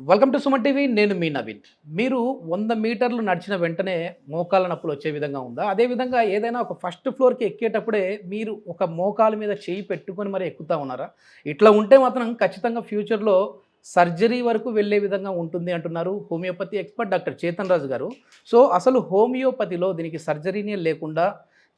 Welcome to Suman TV. నేను మీ నవీన్. మీరు 100 మీటర్లు నడిచిన వెంటనే మోకాళ్ళ నొప్పులు వచ్చే విధంగా ఉందా? అదేవిధంగా ఏదైనా ఒక ఫస్ట్ ఫ్లోర్కి ఎక్కేటప్పుడే మీరు ఒక మోకాలు మీద చేయి పెట్టుకొని మరి ఎక్కుతా ఉన్నారా? ఇట్లా ఉంటే మాత్రం ఖచ్చితంగా ఫ్యూచర్లో సర్జరీ వరకు వెళ్ళే విధంగా ఉంటుంది అంటున్నారు హోమియోపతి ఎక్స్పర్ట్ డాక్టర్ చేతన్ రాజు గారు. సో అసలు హోమియోపతిలో దీనికి సర్జరీనే లేకుండా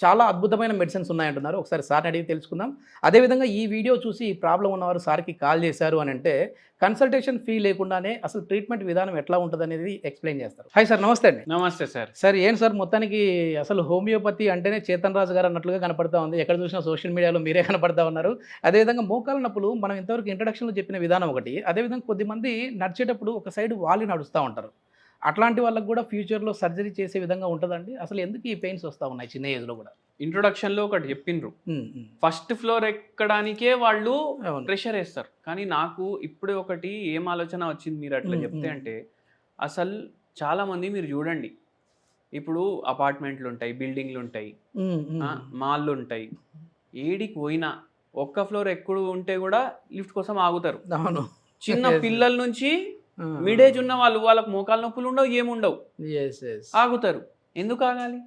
చాలా అద్భుతమైన మెడిసిన్స్ ఉన్నాయంటున్నారు. ఒకసారి సార్ని అడిగి తెలుసుకుందాం. అదేవిధంగా ఈ వీడియో చూసి ఈ ప్రాబ్లం ఉన్నవారు సార్కి కాల్ చేశారు అని అంటే కన్సల్టేషన్ ఫీ లేకుండానే అసలు ట్రీట్మెంట్ విధానం ఎట్లా ఉంటుంది అనేది ఎక్స్ప్లెయిన్ చేస్తారు. హాయ్ సార్, నమస్తే అండి. నమస్తే సార్. సార్ ఏం సార్, మొత్తానికి అసలు హోమియోపతి అంటేనే చేతన్ రాజు గారు అన్నట్లుగా కనపడతా ఉంది. ఎక్కడ చూసినా సోషల్ మీడియాలో మీరే కనపడతా ఉన్నారు. అదేవిధంగా మోకాల నొప్పులు మనం ఇంతవరకు ఇంట్రడక్షన్లో చెప్పిన విధానం ఒకటి. అదేవిధంగా కొద్దిమంది నడిచేటప్పుడు ఒక సైడ్ వాలి నడుస్తూ ఉంటారు. అట్లాంటి వాళ్ళకి కూడా ఫ్యూచర్లో సర్జరీ చేసే విధంగా ఉంటుందండి? అసలు ఎందుకు ఈ పెయిన్స్ వస్తూ ఉన్నాయి చిన్న ఏజ్లో కూడా? ఇంట్రొడక్షన్లో ఒకటి చెప్పిండ్రు, ఫస్ట్ ఫ్లోర్ ఎక్కడానికే వాళ్ళు అవును. ప్రెషర్ వేస్తారు. కానీ నాకు ఇప్పుడు ఒకటి ఏం ఆలోచన వచ్చింది మీరు అట్లా చెప్తే అంటే, అసలు చాలా మంది మీరు చూడండి, ఇప్పుడు అపార్ట్మెంట్లు ఉంటాయి, బిల్డింగ్లు ఉంటాయి, మాల్లు ఉంటాయి, ఏడికి పోయినా ఒక్క ఫ్లోర్ ఎక్కువ ఉంటే కూడా లిఫ్ట్ కోసం ఆగుతారు. అవును. చిన్న పిల్లల నుంచి మిడ్ ఏజ్ ఉన్న వాళ్ళకు మోకాలు నొప్పులు ఉండవు, ఏముండవు, ఆగుతారు. ఎందుకు ఆగాలి?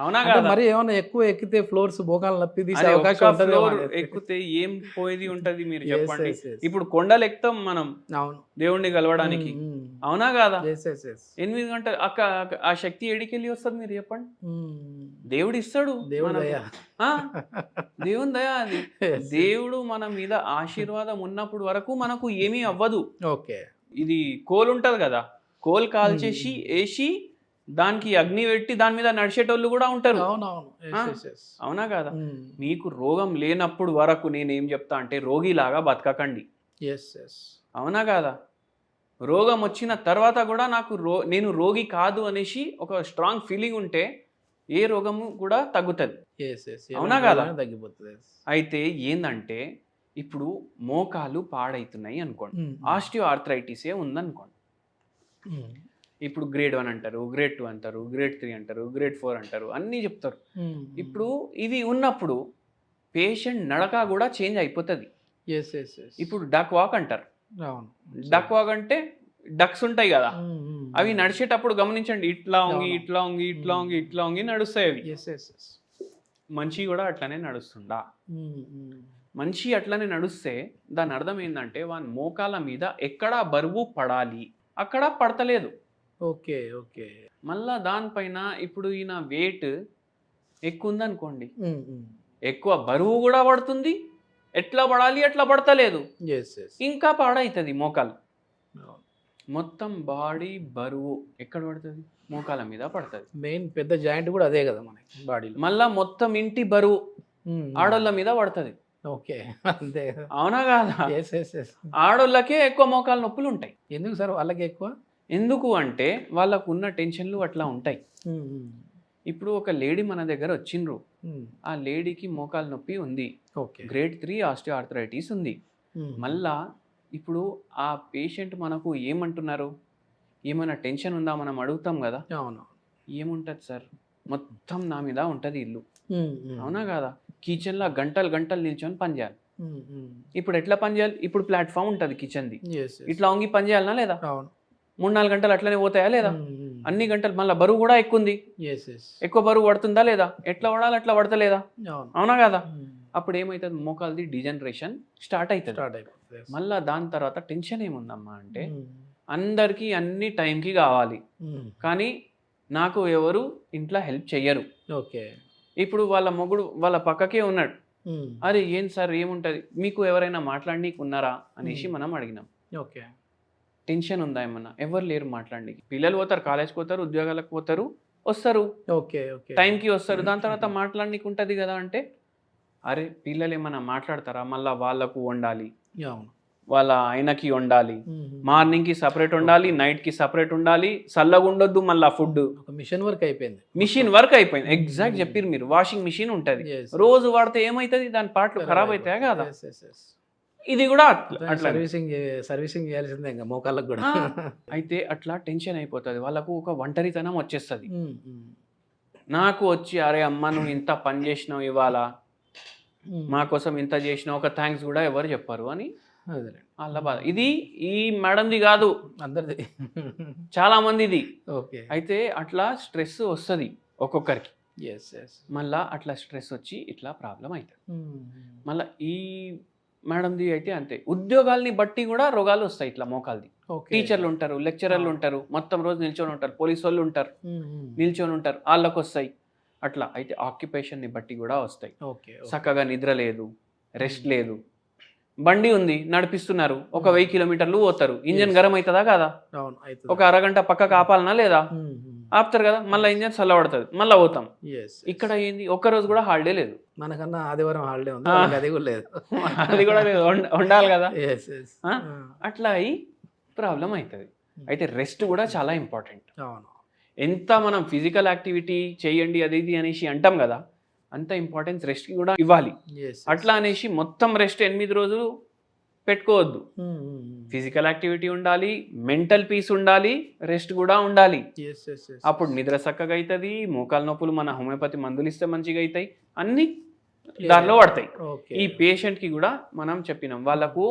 అవునా కదా? మరి ఏమన్నా ఎక్కువ ఎక్కితే ఫ్లోర్స్ మోకాలు నొప్పి తీసే అరే, అవకాశం ఒక్క ఉంటుంది. ఫ్లోర్ ఎక్కితే ఏం పోయేది ఉంటది మీరు చెప్పండి. ఇప్పుడు కొండలు ఎక్కుతాం మనం అవును, దేవుణ్ణి కలవడానికి, అవునా కాదా? 8 గంటలు ఆ శక్తి ఏడికెళ్ళి వస్తుంది మీరు చెప్పండి. దేవుడు ఇస్తాడు, దేవుడు మనకు. దయ. ఆ, దేవుని దయ అది. దేవుడు మన మీద ఆశీర్వాదం ఉన్నప్పుడు వరకు మనకు ఏమీ అవ్వదు. ఓకే. ఇది కోల్ ఉంటది కదా, కోల్ కాల్చేసి వేసి దానికి అగ్ని పెట్టి దాని మీద నడిచేటోళ్ళు కూడా ఉంటారు. అవునా కదా? మీకు రోగం లేనప్పుడు వరకు నేనేం చెప్తా అంటే రోగిలాగా బతకకండి. అవునా కాదా? రోగం వచ్చిన తర్వాత కూడా నేను రోగి కాదు అనేసి ఒక స్ట్రాంగ్ ఫీలింగ్ ఉంటే ఏ రోగము కూడా తగ్గుతుంది. అవునా కాదా? తగ్గిపోతుంది. అయితే ఏందంటే ఇప్పుడు మోకాలు పాడైతున్నాయి అనుకోండి, ఆస్టియో ఆర్థరైటిసే ఉందనుకోండి. ఇప్పుడు గ్రేడ్ 1 అంటారు, గ్రేడ్ 2 అంటారు, గ్రేడ్ 3 అంటారు, గ్రేడ్ 4 అంటారు, అన్నీ చెప్తారు. ఇప్పుడు ఇవి ఉన్నప్పుడు పేషెంట్ నడక కూడా చేంజ్ అయిపోతుంది. ఇప్పుడు డక్ వాక్ అంటారు. డక్ వాక్ అంటే డక్స్ ఉంటాయి కదా, అవి నడిచేటప్పుడు గమనించండి, ఇట్లా ఉంగి ఇట్లా ఉంగి ఇట్లా ఉంగి ఇట్లా ఉంగి నడుస్తాయి అవి. మనిషి కూడా అట్లనే నడుస్తుందా? మనిషి అట్లనే నడుస్తే దాని అర్థం ఏంటంటే వాని మోకాల మీద ఎక్కడా బరువు పడాలి, అక్కడ పడతలేదు. Okay okay. మళ్ళా దానిపైన ఇప్పుడు ఈయన వెయిట్ ఎక్కువ ఉందనుకోండి, ఎక్కువ బరువు కూడా పడుతుంది, ఎట్లా పడాలి అట్లా పడతలేదు, ఇంకా పాడవుతుంది మోకాలు. మొత్తం బాడీ బరువు ఎక్కడ పడుతుంది? మోకాల మీద పడుతుంది. మెయిన్ పెద్ద జాయింట్ కూడా అదే కదా మనకి బాడీలో. మళ్ళా మొత్తం ఇంటి బరువు ఆడోళ్ళ మీద పడుతుంది. ఓకే, అంతే. అవునా కాదా? ఆడోళ్ళకే ఎక్కువ మోకాలు నొప్పులు ఉంటాయి. ఎందుకు సార్ వాళ్ళకి ఎక్కువ? ఎందుకు అంటే వాళ్ళకు ఉన్న టెన్షన్లు అట్లా ఉంటాయి. ఇప్పుడు ఒక లేడీ మన దగ్గర వచ్చిండ్రు, ఆ లేడీకి మోకాలు నొప్పి ఉంది, గ్రేడ్ 3 ఆస్టియో ఆర్థరైటిస్ ఉంది. మళ్ళా ఇప్పుడు ఆ పేషెంట్ మనకు ఏమంటున్నారు, ఏమైనా టెన్షన్ ఉందా మనం అడుగుతాం కదా. అవును. ఏముంటుంది సార్, మొత్తం నా మీద ఉంటుంది ఇల్లు, అవునా కాదా? కిచెన్లో గంటలు గంటలు నిల్చొని పని చేయాలి. ఇప్పుడు ఎట్లా పని చేయాలి? ఇప్పుడు ప్లాట్ఫామ్ ఉంటుంది కిచెన్ది, ఇట్లా వంగి పని చేయాలనా లేదా? 3-4 గంటలు అట్లనే పోతాయా లేదా? అన్ని గంటలు. మళ్ళీ బరువు కూడా ఎక్కువ ఉంది, ఎక్కువ బరువు పడుతుందా లేదా? ఎట్లా పడాలి అట్లా పడతలేదా? అవునా కదా? అప్పుడు ఏమవుతుంది, మోకాలది డిజనరేషన్ స్టార్ట్ అవుతుంది. మళ్ళీ దాని తర్వాత టెన్షన్ ఏముందమ్మా అంటే, అందరికీ అన్ని టైంకి కావాలి, కానీ నాకు ఎవరు ఇంట్లో హెల్ప్ చెయ్యరు. ఓకే. ఇప్పుడు వాళ్ళ మొగుడు వాళ్ళ పక్కకే ఉన్నాడు, అరే ఏం సార్ ఏముంటుంది, మీకు ఎవరైనా మాట్లాడనీకి ఉన్నారా అనేసి మనం అడిగినాం. ఓకే. టెన్షన్ ఉందా ఏమన్నా? ఎవరు లేరు మాట్లాడడానికి. పిల్లలు పోతారు, కాలేజ్కి పోతారు, ఉద్యోగాలకు పోతారు, వస్తారు, ఓకే ఓకే, టైంకి వస్తారు, దాని తర్వాత మాట్లాడనీకి ఉంటుంది కదా అంటే, అరే పిల్లలు ఏమన్నా మాట్లాడతారా? మళ్ళీ వాళ్ళకు వండాలి, వాళ్ళ ఆయనకి వండాలి, మార్నింగ్కి సపరేట్ ఉండాలి, నైట్కి సపరేట్ ఉండాలి, చల్లగా ఉండొద్దు, మళ్ళీ ఫుడ్. మిషన్ వర్క్ అయిపోయింది. మిషన్ వర్క్ అయిపోయింది. ఎగ్జాక్ట్ చెప్పారు మీరు. వాషింగ్ మిషన్ ఉంటుంది, రోజు వాడితే ఏమవుతుంది, దాని పార్ట్లు ఖరాబ్ అవుతాయా కదా? ఇది కూడా అట్లా సర్వీసింగ్ చేయాల్సిందే ఇంకా మోకాళ్ళకు కూడా. అయితే అట్లా టెన్షన్ అయిపోతుంది వాళ్ళకు, ఒక ఒంటరితనం వచ్చేస్తుంది. నాకు వచ్చి అరే అమ్మ నువ్వు ఇంత పని చేసినావు ఇవాళ, మా కోసం ఇంత చేసినావు, ఒక థ్యాంక్స్ కూడా ఎవరు చెప్పారు అని వాళ్ళ బాధ. ఇది ఈ మేడంది కాదు, అందరిది. చాలా మందిది. ఓకే. అయితే అట్లా స్ట్రెస్ వస్తుంది ఒక్కొక్కరికి. Yes yes. మళ్ళా అట్లా స్ట్రెస్ వచ్చి ఇట్లా ప్రాబ్లం అవుతుంది. మళ్ళీ ఈ మేడంది అయితే అంతే. ఉద్యోగాల్ని బట్టి కూడా రోగాలు వస్తాయి ఇట్లా మోకాల్ది. టీచర్లు ఉంటారు, లెక్చరర్లు ఉంటారు, మొత్తం రోజు నిల్చొని ఉంటారు, పోలీసు వాళ్ళు ఉంటారు, నిల్చొని ఉంటారు, వాళ్ళకి వస్తాయి అట్లా. అయితే ఆక్యుపేషన్ని బట్టి కూడా వస్తాయి. చక్కగా నిద్ర లేదు, రెస్ట్ లేదు, బండి ఉంది నడిపిస్తున్నారు, ఒక 1000 కిలోమీటర్లు పోతారు, ఇంజన్ గరం అవుతుందా కాదా? ఒక అరగంట పక్కకు ఆపాలనా లేదా? ఆపుతారు కదా, మళ్ళీ ఇంజన్ చల్లబడుతుంది, మళ్ళీ పోతాం. ఇక్కడ ఏంది, ఒక్కరోజు కూడా హాలిడే లేదు. మనకన్నా ఆదివారం హాలిడే ఉంది, అది కూడా లేదు. అది కూడా లేదు, ఉండాలి కదా. అట్లా అయి ప్రాబ్లం అవుతుంది. అయితే రెస్ట్ కూడా చాలా ఇంపార్టెంట్. ఎంత మనం ఫిజికల్ యాక్టివిటీ చేయండి అది ఇది అనేసి అంటాం కదా, అంత ఇంపార్టెన్స్ రెస్ట్కి కూడా ఇవ్వాలి. అట్లా అనేసి మొత్తం రెస్ట్ 8 రోజులు పెట్టుకోవద్దు. ఫిజికల్ యాక్టివిటీ ఉండాలి, మెంటల్ పీస్ ఉండాలి, రెస్ట్ కూడా ఉండాలి. అప్పుడు నిద్ర చక్కగా అవుతుంది, మోకాలు నొప్పులు మన హోమియోపతి మందులు ఇస్తే మంచిగా అవుతాయి, అన్ని దానిలో పడతాయి. ఈ పేషెంట్కి కూడా మనం చెప్పినాం, వాళ్ళకు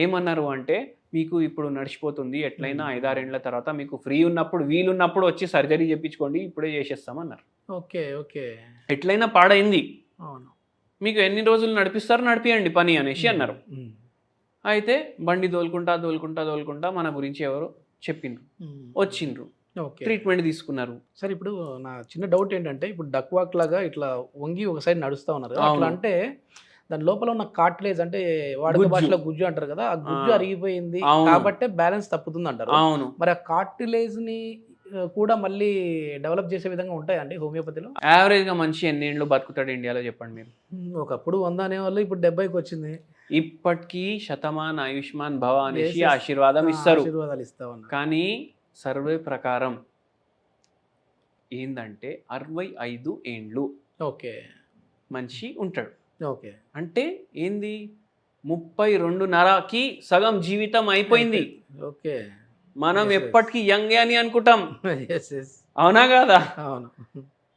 ఏమన్నారు అంటే, మీకు ఇప్పుడు నడిచిపోతుంది, ఎట్లయినా 5-6 ఏళ్ల తర్వాత మీకు ఫ్రీ ఉన్నప్పుడు వీలున్నప్పుడు వచ్చి సర్జరీ చేయించుకోండి, ఇప్పుడే చేసేస్తామన్నారు. Okay okay. ఎట్లయినా పాడైంది, మీకు ఎన్ని రోజులు నడిపిస్తారు నడిపియండి పని అనేసి అన్నారు. అయితే బండి దోలుకుంటా మన గురించి ఎవరో చెప్పిండ్రు, వచ్చిండ్రు, ట్రీట్మెంట్ తీసుకున్నారు. సరే, ఇప్పుడు నా చిన్న డౌట్ ఏంటంటే, ఇప్పుడు డక్ వాక్ లాగా ఇట్లా వంగి ఒక సైడ్ నడుస్తా ఉన్నారు, అట్లా అంటే దాని లోపల ఉన్న కార్టిలేజ్ అంటే వాడుక భాషలో గుజ్జు అంటారు కదా, ఆ గుజ్జు అరిగిపోయింది కాబట్టి బ్యాలెన్స్ తప్పుతుంది అంటారు. అవును. మరి ఆ కార్టిలేజ్ ని కూడా మళ్ళీ డెవలప్ చేసే విధంగా ఉంటాయండి హోమియోపతిలో? యావరేజ్ గా మనిషి ఎన్ని ఏళ్ళు బతుకుతాడు ఇండియాలో చెప్పండి మీరు? ఒకప్పుడు 100 అనేవాళ్ళు, ఇప్పుడు 70కి వచ్చింది. ఇప్పటికీ శతమాన్ ఆయుష్మాన్ భవ అనేసి ఆశీర్వాదం ఇస్తారు, ఆశీర్వాదాలు ఇస్తా ఉన్నారు. కానీ సర్వే ప్రకారం ఏందంటే 65 ఏండ్లు ఓకే మనిషి ఉంటాడు. ఓకే, అంటే ఏంది, 32.5కి సగం జీవితం అయిపోయింది. ఓకే, మనం ఎప్పటికీ యంగ్ అని అనుకుంటాం, అవునా కాదా? అవును.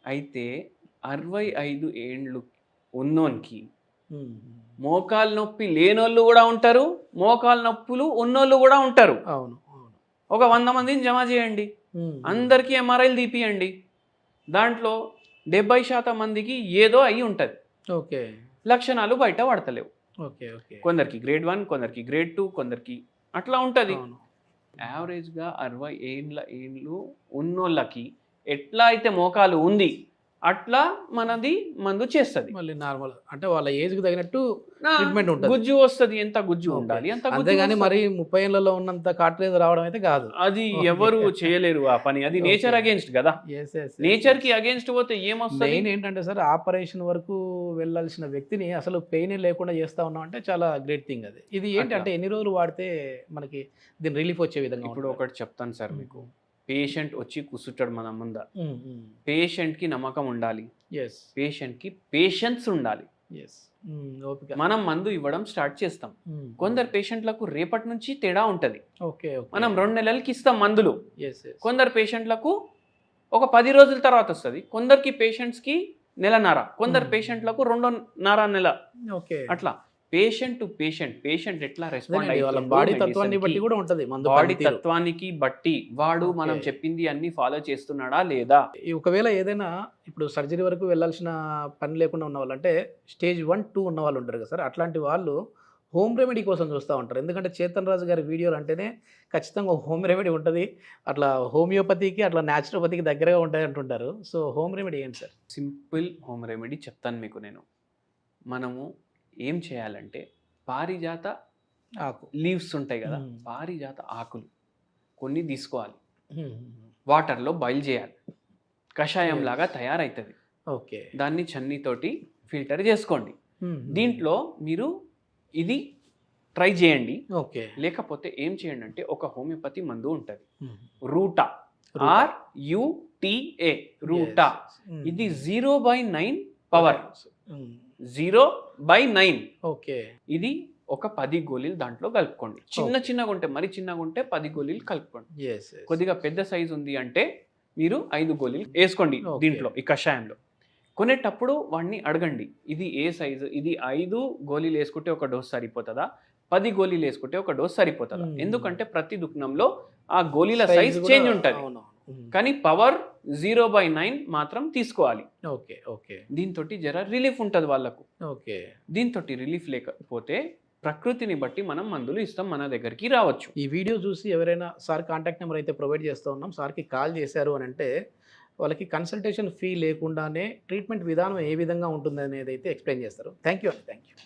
అయితే 65 ఏండ్లు ఉన్నోనికి మోకాలు నొప్పి లేనోళ్ళు కూడా ఉంటారు, మోకాలు నొప్పులు ఉన్నోళ్ళు కూడా ఉంటారు. అవును. ఒక 100 మందిని జమ చేయండి, అందరికీ ఎంఆర్ఐలు తీపియండి, దాంట్లో 70% మందికి ఏదో అయి ఉంటుంది. ఓకే, లక్షణాలు బయట పడతలేవు. Okay okay. కొందరికి గ్రేడ్ 1, కొందరికి గ్రేడ్ 2, కొందరికి అట్లా ఉంటుంది. యావరేజ్గా 60 ఏండ్లు ఉన్నోళ్ళకి ఎట్లా అయితే మోకాలు ఉంది అట్లా మనది మందు చేస్తుంది. మళ్ళీ నార్మల్ అంటే వాళ్ళ ఏజ్ కి తగినట్టు ట్రీట్మెంట్ ఉంటుంది, గుజ్జు వస్తుంది, ఎంత గుజ్జు ఉండాలి అంత. అంతేగాని మరి 30 ఏళ్లలో ఉన్నంత కార్టిలేజ్ రావడం అయితే కాదు, అది ఎవరు చేయలేరు ఆ పని, అది నేచర్ అగేన్స్ట్ కదా. నేచర్ కి అగేన్స్ట్ పోతే ఏమొస్తుంది? మెయిన్ ఏంటంటే సార్, ఆపరేషన్ వరకు వెళ్ళాల్సిన వ్యక్తిని అసలు పెయిన్ లేకుండా చేస్తా ఉన్నాం అంటే చాలా గ్రేట్ థింగ్ అది. ఇది ఏంటంటే ఎన్ని రోజులు వాడితే మనకి దీని రిలీఫ్ వచ్చే విధంగా? ఇప్పుడు ఒకటి చెప్తాను సార్ మీకు, పేషెంట్ వచ్చి కూర్చుంటాడు మన ముంద, పేషెంట్కి నమ్మకం ఉండాలి, పేషెంట్కి పేషెన్స్ ఉండాలి. మనం మందు ఇవ్వడం స్టార్ట్ చేస్తాం, కొందరు పేషెంట్లకు రేపటి నుంచి తేడా ఉంటుంది, మనం 2 నెలలకి ఇస్తాం మందులు, కొందరు పేషెంట్లకు ఒక 10 రోజుల తర్వాత వస్తుంది, కొందరికి పేషెంట్స్కి 1.5 నెల, కొందరు పేషెంట్లకు 2.5 నెల. అట్లా పేషెంట్ టు పేషెంట్ ఎట్లా రెస్పాండ్ అయ్యి బాడీ తత్వాన్ని బట్టి కూడా ఉంటుంది, బాడీ తత్వానికి బట్టి వాడు మనం చెప్పింది అన్ని ఫాలో చేస్తున్నాడా లేదా. ఒకవేళ ఏదైనా ఇప్పుడు సర్జరీ వరకు వెళ్ళాల్సిన పని లేకుండా ఉన్న వాళ్ళు, అంటే స్టేజ్ 1, 2 ఉన్న వాళ్ళు ఉంటారు కదా సార్, అట్లాంటి వాళ్ళు హోమ్ రెమెడీ కోసం చూస్తూ ఉంటారు. ఎందుకంటే చేతన్ రాజు గారి వీడియోలు అంటేనే ఖచ్చితంగా హోమ్ రెమెడీ ఉంటుంది, అట్లా హోమియోపతికి అట్లా న్యాచురోపతికి దగ్గరగా ఉంటాయి అంటుంటారు. సో హోమ్ రెమెడీ ఏంటి సార్? సింపుల్ హోమ్ రెమెడీ చెప్తాను మీకు నేను. మనము ఏం చేయాలంటే, పారిజాత ఆకు లీవ్స్ ఉంటాయి కదా, పారిజాత ఆకులు కొన్ని తీసుకోవాలి, వాటర్లో బాయిల్ చేయాలి, కషాయం లాగా తయారవుతుంది. ఓకే, దాన్ని చన్నీతోటి ఫిల్టర్ చేసుకోండి. దీంట్లో మీరు ఇది ట్రై చేయండి. ఓకే, లేకపోతే ఏం చేయండి అంటే, ఒక హోమియోపతి మందు ఉంటుంది రూటా, RUTA, రూటా. ఇది 0/9 పవర్, 0/9. ఓకే, ఇది ఒక 10 గోళీలు దాంట్లో కలుపుకోండి. చిన్నగా ఉంటే, మరి చిన్నగా ఉంటే 10 గోళీలు కలుపుకోండి. కొద్దిగా పెద్ద సైజు ఉంది అంటే మీరు 5 గోళీలు వేసుకోండి దీంట్లో, ఈ కషాయంలో. కొనేటప్పుడు వాడిని అడగండి, ఇది ఏ సైజు, ఇది 5 గోళీలు వేసుకుంటే ఒక డోస్ సరిపోతుందా, 10 గోళీలు వేసుకుంటే ఒక డోస్ సరిపోతుంది. ఎందుకంటే ప్రతి దుకాణంలో ఆ గోళీల Size సైజ్ కూడా- చేంజ్ ఉంటుంది, అవును. కానీ పవర్ 0/9 మాత్రం తీసుకోవాలి. ఓకే ఓకే దీంతో జర రిలీఫ్ ఉంటుంది వాళ్ళకు. ఓకే దీంతో రిలీఫ్ లేకపోతే ప్రకృతిని బట్టి మనం మందులు ఇస్తాం, మన దగ్గరికి రావచ్చు. ఈ వీడియో చూసి ఎవరైనా సార్ కాంటాక్ట్ నెంబర్ అయితే ప్రొవైడ్ చేస్తూ ఉన్నాం, సార్కి కాల్ చేశారు అని అంటే వాళ్ళకి కన్సల్టేషన్ ఫీ లేకుండానే ట్రీట్మెంట్ విధానం ఏ విధంగా ఉంటుంది అనేది అయితే ఎక్స్ప్లెయిన్ చేస్తారు. థ్యాంక్ యూ అండి, థ్యాంక్ యూ.